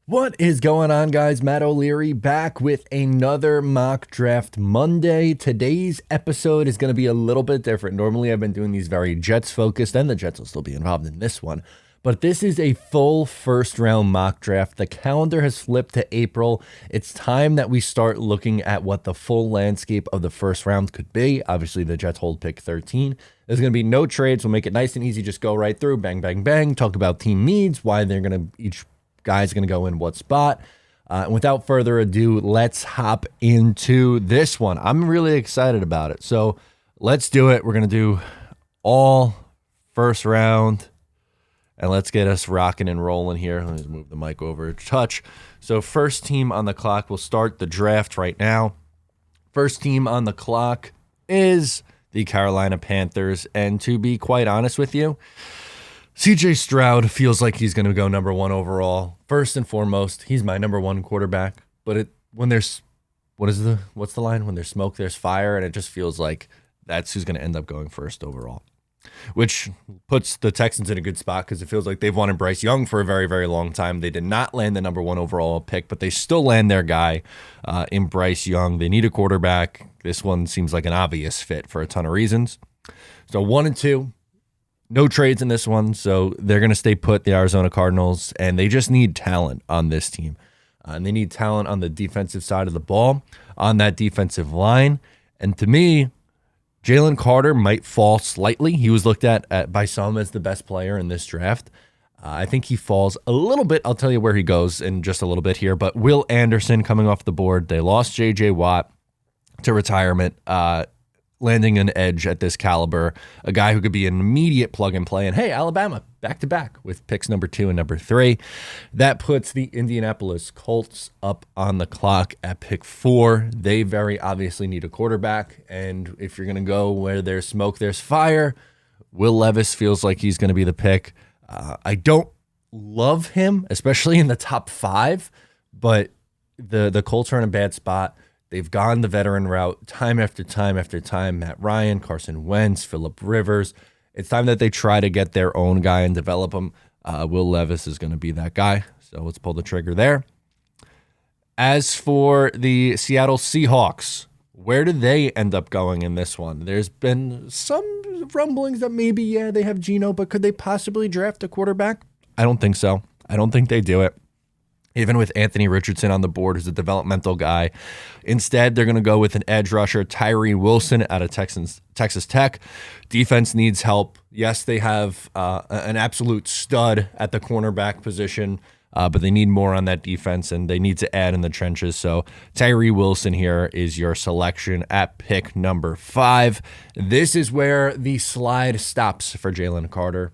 What is going on, guys? Matt O'Leary back with another mock draft Monday. Today's episode is going to be a little bit different. Normally, I've been doing these very Jets focused, and the Jets will still be involved in this one. But this is a full first round mock draft. The calendar has flipped to April. It's time that we start looking at what the full landscape of the first round could be. Obviously, the Jets hold pick 13. There's going to be no trades. We'll make it nice and easy. Just go right through, bang, bang, bang. Talk about team needs, why they're going to each guy's going to go in what spot. And without further ado, let's hop into this one. I'm really excited about it. So let's do it. We're going to do all first round. And let's get us rocking and rolling here. Let me just move the mic over a touch. So first team on the clock, we'll start the draft right now. First team on the clock is the Carolina Panthers. And to be quite honest with you, CJ Stroud feels like he's going to go number one overall. First and foremost, he's my number one quarterback. But when there's, what's the line? When there's smoke, there's fire. And it just feels like that's who's going to end up going first overall, which puts the Texans in a good spot because it feels like they've wanted Bryce Young for a very, very long time. They did not land the number one overall pick, but they still land their guy in Bryce Young. They need a quarterback. This one seems like an obvious fit for a ton of reasons. So 1 and 2. No trades in this one, so they're going to stay put, the Arizona Cardinals, and they just need talent on this team. And they need talent on the defensive side of the ball, on that defensive line. And to me, Jalen Carter might fall slightly. He was looked at by some as the best player in this draft. I think he falls a little bit. I'll tell you where he goes in just a little bit here. But Will Anderson coming off the board. They lost J.J. Watt to retirement. Landing an edge at this caliber, a guy who could be an immediate plug and play. And hey, Alabama, back to back with picks number 2 and number 3. That puts the Indianapolis Colts up on the clock at pick 4. They very obviously need a quarterback. And if you're going to go where there's smoke, there's fire. Will Levis feels like he's going to be the pick. I don't love him, especially in the top 5, but the Colts are in a bad spot. They've gone the veteran route time after time after time. Matt Ryan, Carson Wentz, Phillip Rivers. It's time that they try to get their own guy and develop him. Will Levis is going to be that guy. So let's pull the trigger there. As for the Seattle Seahawks, where do they end up going in this one? There's been some rumblings that maybe, they have Geno, but could they possibly draft a quarterback? I don't think so. I don't think they do it. Even with Anthony Richardson on the board, who's a developmental guy. Instead, they're going to go with an edge rusher, Tyree Wilson, out of Texas Tech. Defense needs help. Yes, they have an absolute stud at the cornerback position, but they need more on that defense, and they need to add in the trenches. So Tyree Wilson here is your selection at pick number 5. This is where the slide stops for Jalen Carter.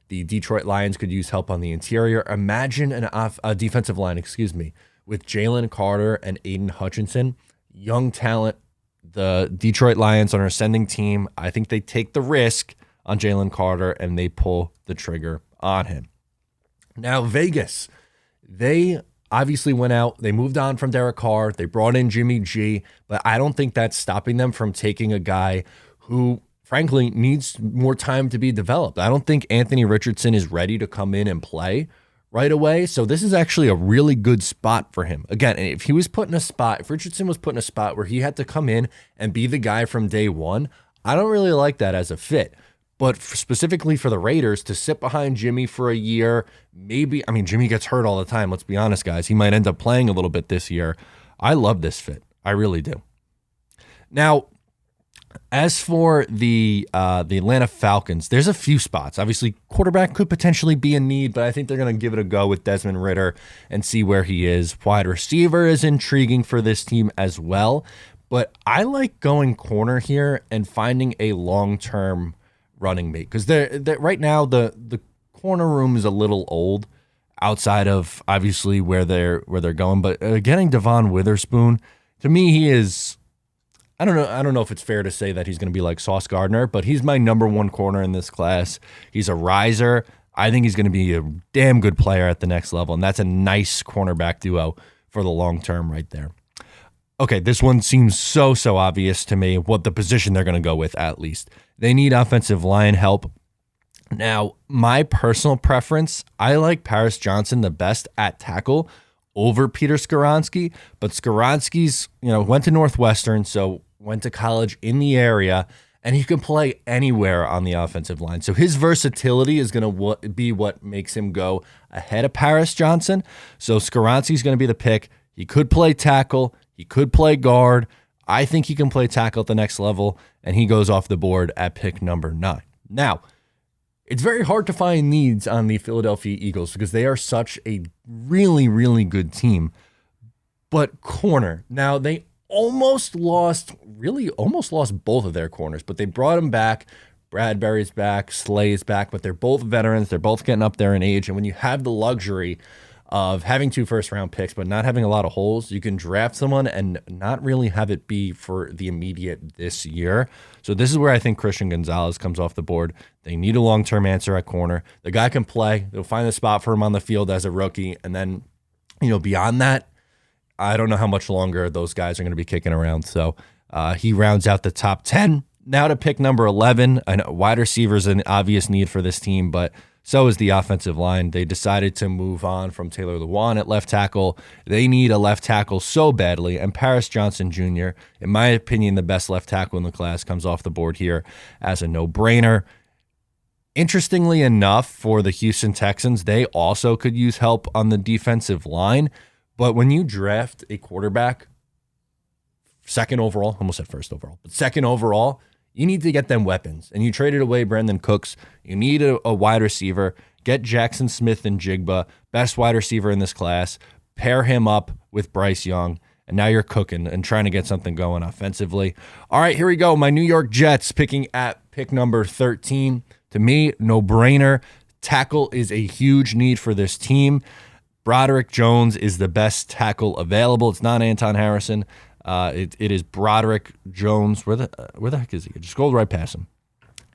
The Detroit Lions could use help on the interior. Imagine a defensive line, with Jalen Carter and Aiden Hutchinson. Young talent. The Detroit Lions are an ascending team. I think they take the risk on Jalen Carter and they pull the trigger on him. Now, Vegas, they obviously went out. They moved on from Derek Carr. They brought in Jimmy G, but I don't think that's stopping them from taking a guy who, frankly, needs more time to be developed. I don't think Anthony Richardson is ready to come in and play right away. So this is actually a really good spot for him. Again, if Richardson was put in a spot where he had to come in and be the guy from day one, I don't really like that as a fit. But specifically for the Raiders to sit behind Jimmy for a year, Jimmy gets hurt all the time. Let's be honest, guys. He might end up playing a little bit this year. I love this fit. I really do. Now, as for the Atlanta Falcons, there's a few spots. Obviously, quarterback could potentially be a need, but I think they're going to give it a go with Desmond Ridder and see where he is. Wide receiver is intriguing for this team as well, but I like going corner here and finding a long-term running mate because right now the corner room is a little old outside of obviously where they're going. But getting Devon Witherspoon, to me, he is. I don't know if it's fair to say that he's going to be like Sauce Gardner, but he's my number 1 corner in this class. He's a riser. I think he's going to be a damn good player at the next level, and that's a nice cornerback duo for the long term right there. Okay, this one seems so obvious to me what the position they're going to go with at least. They need offensive line help. Now, my personal preference, I like Paris Johnson the best at tackle, over Peter Skoronski, but Skoronski's, went to Northwestern, so went to college in the area, and he can play anywhere on the offensive line. So his versatility is going to be what makes him go ahead of Paris Johnson. So Skoronski's going to be the pick. He could play tackle. He could play guard. I think he can play tackle at the next level, and he goes off the board at pick number 9. Now, it's very hard to find needs on the Philadelphia Eagles because they are such a really, really good team. But corner, now they almost lost both of their corners, but they brought them back. Bradbury's back, Slay's back, but they're both veterans. They're both getting up there in age. And when you have the luxury of having 2 first-round picks but not having a lot of holes, you can draft someone and not really have it be for the immediate this year. So this is where I think Christian Gonzalez comes off the board. They need a long-term answer at corner. The guy can play. They'll find a spot for him on the field as a rookie. And then, beyond that, I don't know how much longer those guys are going to be kicking around. So he rounds out the top 10. Now to pick number 11. I know wide receiver is an obvious need for this team, but so is the offensive line. They decided to move on from Taylor Lewan at left tackle. They need a left tackle so badly. And Paris Johnson Jr., in my opinion, the best left tackle in the class, comes off the board here as a no-brainer. Interestingly enough, for the Houston Texans, they also could use help on the defensive line. But when you draft a quarterback, second overall, almost said first overall, but second overall, you need to get them weapons. And you traded away Brandon Cooks. You need a wide receiver. Get Jackson Smith and Jigba, best wide receiver in this class. Pair him up with Bryce Young. And now you're cooking and trying to get something going offensively. All right, here we go. My New York Jets picking at pick number 13. To me, no-brainer. Tackle is a huge need for this team. Broderick Jones is the best tackle available. It's not Anton Harrison. It is Broderick Jones. Where the heck is he? Just scrolled right past him.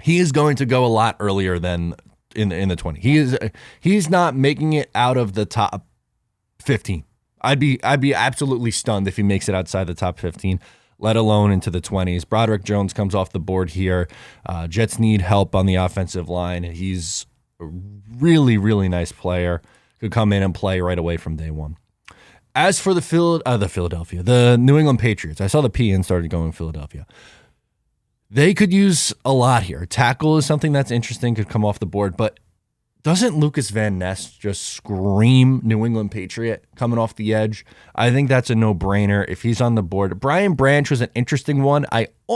He is going to go a lot earlier than in the 20. He's not making it out of the top 15. I'd be absolutely stunned if he makes it outside the top 15, let alone into the 20s. Broderick Jones comes off the board here. Jets need help on the offensive line. He's a really, really nice player. Could come in and play right away from day one. As for the New England Patriots, I saw the P and started going Philadelphia. They could use a lot here. Tackle is something that's interesting, could come off the board, but doesn't Lucas Van Ness just scream New England Patriot coming off the edge? I think that's a no-brainer if he's on the board. Brian Branch was an interesting one.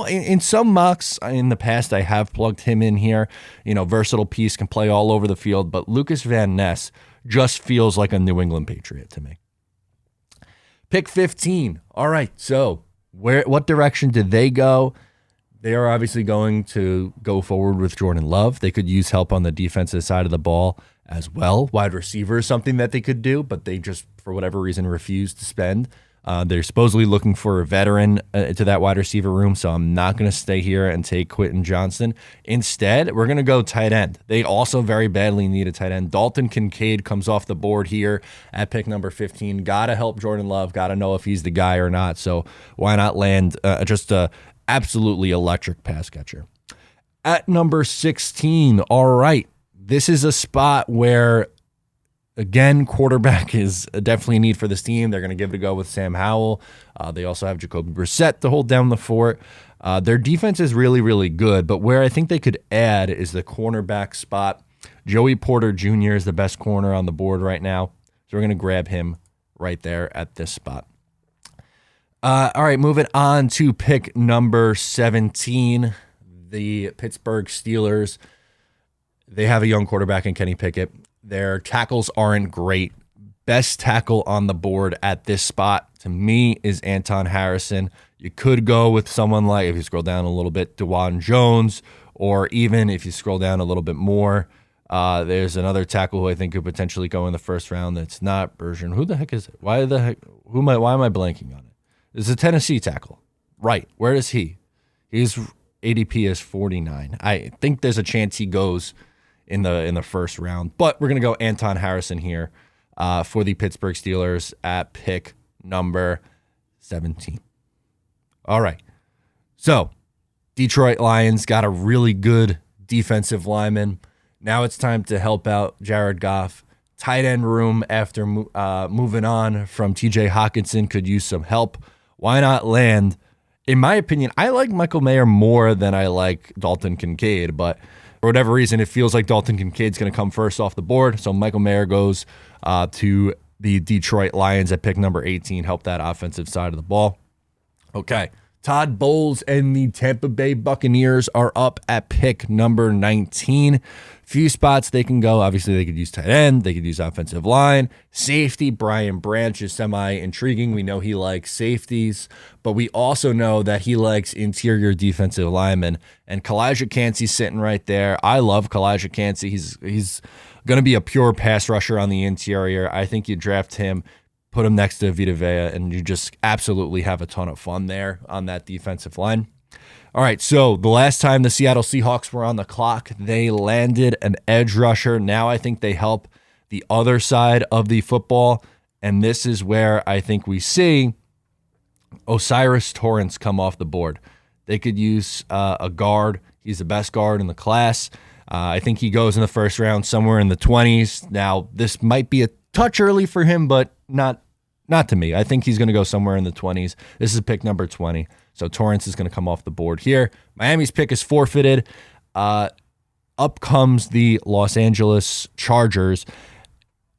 In some mocks in the past, I have plugged him in here. Versatile piece, can play all over the field, but Lucas Van Ness just feels like a New England Patriot to me. Pick 15. All right, so what direction did they go? They are obviously going to go forward with Jordan Love. They could use help on the defensive side of the ball as well. Wide receiver is something that they could do, but they just, for whatever reason, refused to spend. They're supposedly looking for a veteran to that wide receiver room, so I'm not going to stay here and take Quentin Johnston. Instead, we're going to go tight end. They also very badly need a tight end. Dalton Kincaid comes off the board here at pick number 15. Got to help Jordan Love. Got to know if he's the guy or not, so why not land just a absolutely electric pass catcher. At number 16, all right, this is a spot where, again, quarterback is definitely a need for this team. They're going to give it a go with Sam Howell. They also have Jacoby Brissett to hold down the fort. Their defense is really, really good, but where I think they could add is the cornerback spot. Joey Porter Jr. is the best corner on the board right now, so we're going to grab him right there at this spot. All right, moving on to pick number 17, the Pittsburgh Steelers. They have a young quarterback in Kenny Pickett. Their tackles aren't great. Best tackle on the board at this spot, to me, is Anton Harrison. You could go with someone like, if you scroll down a little bit, DeJuan Jones, or even if you scroll down a little bit more, there's another tackle who I think could potentially go in the first round that's not Bergeron. Who the heck is it? Why am I blanking on it? It's a Tennessee tackle. Right. Where is he? His ADP is 49. I think there's a chance he goes in the first round, but we're going to go Anton Harrison here for the Pittsburgh Steelers at pick number 17. All right. So Detroit Lions got a really good defensive lineman. Now it's time to help out Jared Goff. tight end room after moving on from TJ Hawkinson could use some help. Why not land? In my opinion, I like Michael Mayer more than I like Dalton Kincaid, but for whatever reason, it feels like Dalton Kincaid's going to come first off the board. So Michael Mayer goes to the Detroit Lions at pick number 18, help that offensive side of the ball. Okay, Todd Bowles and the Tampa Bay Buccaneers are up at pick number 19. Few spots they can go. Obviously, they could use tight end. They could use offensive line. Safety, Brian Branch is semi-intriguing. We know he likes safeties, but we also know that he likes interior defensive linemen. And Kalijah Cansey's sitting right there. I love Kalijah Cansey. He's going to be a pure pass rusher on the interior. I think you draft him, put him next to Vita Vea, and you just absolutely have a ton of fun there on that defensive line. All right, so the last time the Seattle Seahawks were on the clock, they landed an edge rusher. Now I think they help the other side of the football, and this is where I think we see O'Cyrus Torrence come off the board. They could use a guard. He's the best guard in the class. I think he goes in the first round somewhere in the 20s. Now, this might be a touch early for him, but not to me. I think he's going to go somewhere in the 20s. This is pick number 20. So Torrance is going to come off the board here. Miami's pick is forfeited. Up comes the Los Angeles Chargers.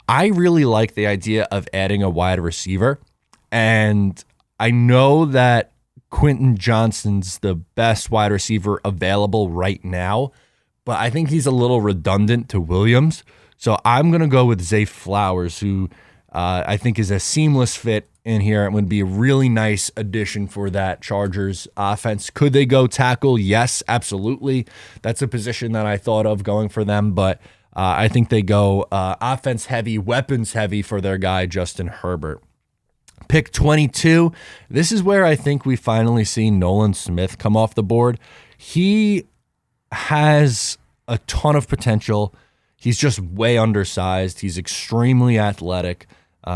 I really like the idea of adding a wide receiver. And I know that Quentin Johnston's the best wide receiver available right now, but I think he's a little redundant to Williams. So I'm going to go with Zay Flowers, who I think is a seamless fit in here and would be a really nice addition for that Chargers offense. Could they go tackle? Yes, absolutely. That's a position that I thought of going for them, but I think they go offense heavy, weapons heavy for their guy, Justin Herbert. Pick 22. This is where I think we finally see Nolan Smith come off the board. He has a ton of potential. He's just way undersized. He's extremely athletic.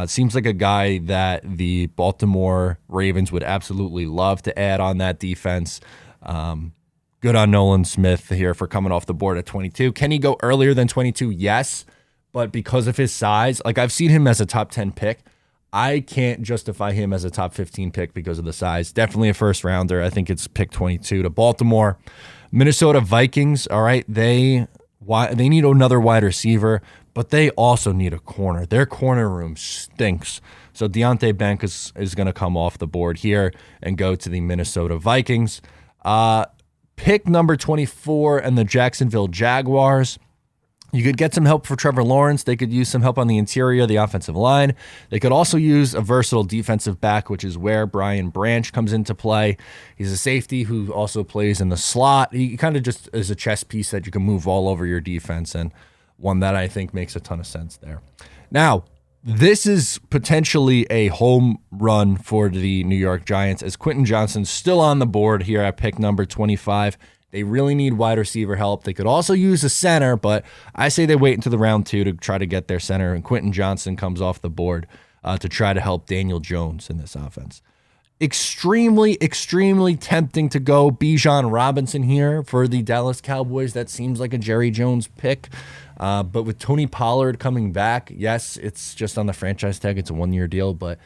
Seems like a guy that the Baltimore Ravens would absolutely love to add on that defense. Good on Nolan Smith here for coming off the board at 22. Can he go earlier than 22? Yes, but because of his size, like I've seen him as a top 10 pick. I can't justify him as a top 15 pick because of the size. Definitely a first rounder. I think it's pick 22 to Baltimore. Minnesota Vikings, all right, they need another wide receiver, but they also need a corner. Their corner room stinks. So Deonte Banks is going to come off the board here and go to the Minnesota Vikings. Pick number 24 and the Jacksonville Jaguars. You could get some help for Trevor Lawrence. They could use some help on the interior, the offensive line. They could also use a versatile defensive back, which is where Brian Branch comes into play. He's a safety who also plays in the slot. He kind of just is a chess piece that you can move all over your defense, and one that I think makes a ton of sense there. Now, this is potentially a home run for the New York Giants, as Quentin Johnston's still on the board here at pick number 25. They really need wide receiver help. They could also use a center, but I say they wait until the round 2 to try to get their center, and Quentin Johnston comes off the board to try to help Daniel Jones in this offense. Extremely, extremely tempting to go Bijan Robinson here for the Dallas Cowboys. That seems like a Jerry Jones pick. But with Tony Pollard coming back, yes, it's just on the franchise tag. It's a 1-year deal, but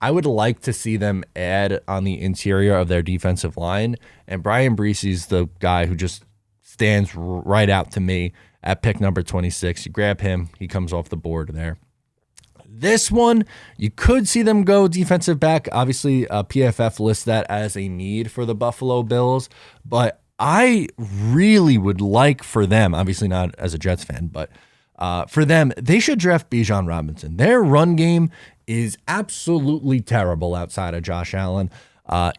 I would like to see them add on the interior of their defensive line. And Brian Breesy's the guy who just stands right out to me at pick number 26. You grab him, he comes off the board there. This one, you could see them go defensive back. Obviously, PFF lists that as a need for the Buffalo Bills, but I really would like for them, obviously not as a Jets fan, but for them, they should draft Bijan Robinson. Their run game is absolutely terrible outside of Josh Allen.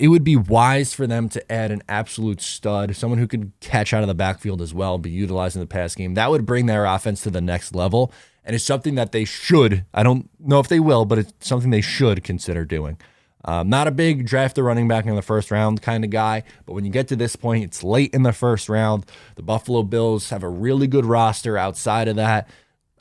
It would be wise for them to add an absolute stud, someone who could catch out of the backfield as well, be utilized in the pass game. That would bring their offense to the next level, and it's something that they should, I don't know if they will, but it's something they should consider doing. Not a big draft a running back in the first round kind of guy, but when you get to this point, it's late in the first round. The Buffalo Bills have a really good roster outside of that.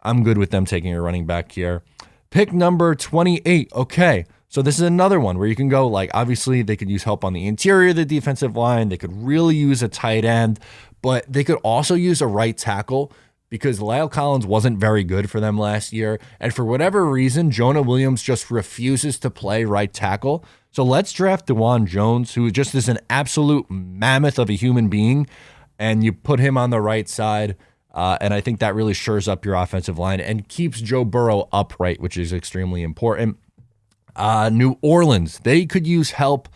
I'm good with them taking a running back here. Pick number 28. Okay, so this is another one where you can go, like, obviously they could use help on the interior of the defensive line. They could really use a tight end, but they could also use a right tackle because Lyle Collins wasn't very good for them last year. And for whatever reason, Jonah Williams just refuses to play right tackle. So let's draft DeJuan Jones, who just is an absolute mammoth of a human being, and you put him on the right side. And I think that really shores up your offensive line and keeps Joe Burrow upright, which is extremely important. New Orleans, they could use help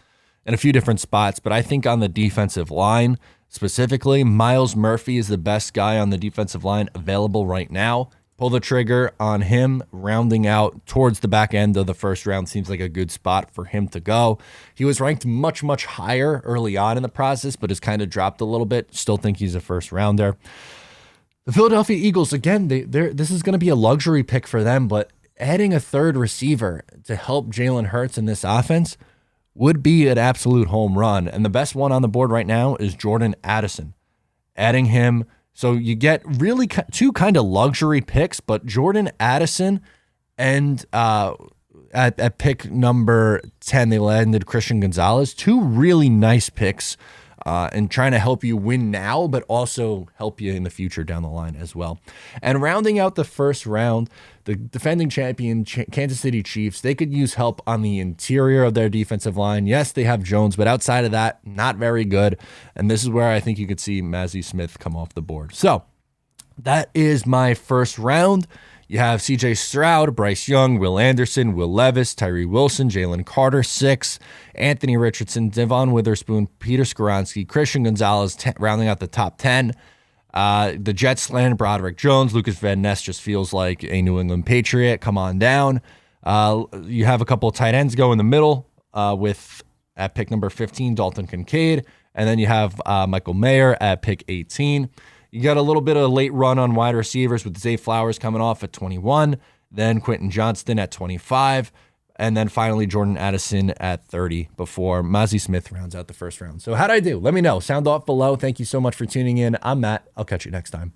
in a few different spots, but I think on the defensive line specifically, Miles Murphy is the best guy on the defensive line available right now. Pull the trigger on him, rounding out towards the back end of the first round seems like a good spot for him to go. He was ranked much, much higher early on in the process, but has kind of dropped a little bit. Still think he's a first rounder. The Philadelphia Eagles, again, this is going to be a luxury pick for them, but adding a third receiver to help Jalen Hurts in this offense would be an absolute home run. And the best one on the board right now is Jordan Addison. Adding him, so you get really two kind of luxury picks, but Jordan Addison and at pick number 10, they landed Christian Gonzalez. Two really nice picks and trying to help you win now, but also help you in the future down the line as well. And rounding out the first round, the defending champion Kansas City Chiefs, they could use help on the interior of their defensive line. Yes, they have Jones, but outside of that, not very good. And this is where I think you could see Mazi Smith come off the board. So that is my first round. You have C.J. Stroud, Bryce Young, Will Anderson, Will Levis, Tyree Wilson, Jalen Carter, 6, Anthony Richardson, Devon Witherspoon, Peter Skoronski, Christian Gonzalez, rounding out the top 10. The Jets land Broderick Jones. Lucas Van Ness just feels like a New England Patriot. Come on down. You have a couple of tight ends go in the middle with at pick number 15, Dalton Kincaid. And then you have Michael Mayer at pick 18. You got a little bit of late run on wide receivers with Zay Flowers coming off at 21, then Quentin Johnston at 25, and then finally Jordan Addison at 30 before Mazi Smith rounds out the first round. So how'd I do? Let me know. Sound off below. Thank you so much for tuning in. I'm Matt. I'll catch you next time.